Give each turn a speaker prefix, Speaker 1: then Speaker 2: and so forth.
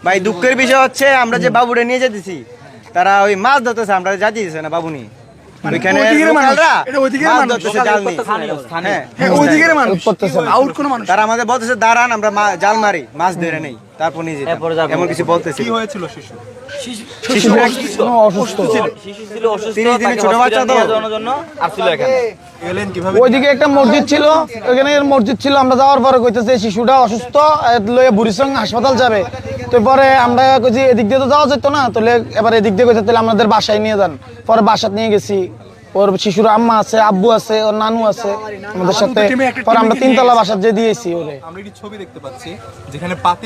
Speaker 1: ভাই দুঃখের বিষয় হচ্ছে আমরা যে বাবুরে নিয়ে যেতেছি তারা ওই মাছ ধরতেছে, আমরা যাতে দিতেছে না বাবু নিয়ে ওইখানে তারা আমাদের বলতেছে দাঁড়ান আমরা জাল মারি মাছ ধরে নেই তারপর নিয়ে যেতে এমন কিছু বলতেছে। কি হয়েছিল? শিশু অসুস্থ ছিল, 30 দিনের ছোট বাচ্চা তো
Speaker 2: ওইদিকে একটা মসজিদ ছিল, ওইখানে মসজিদ ছিল, আমরা যাওয়ার পরে কইতেছে শিশুটা অসুস্থ লয়ে বুড়িসং হাসপাতাল যাবে। তো পরে আমরা কইছি এদিক দিয়ে তো যাওয়া যেত না, তাহলে এবার এদিক দিয়ে কইতে তাহলে আমাদের বাসায় নিয়ে যান। পরে বাসায় নিয়ে গেছি, ওর শিশুর আম্মা আছে, আব্বু আছে, ওর নানু আছে আমাদের সাথে। পরে আমরা 3 তলা বাসায় যে দিয়েছি ওরে।
Speaker 3: আমরা একটি ছবি দেখতে পাচ্ছি যেখানে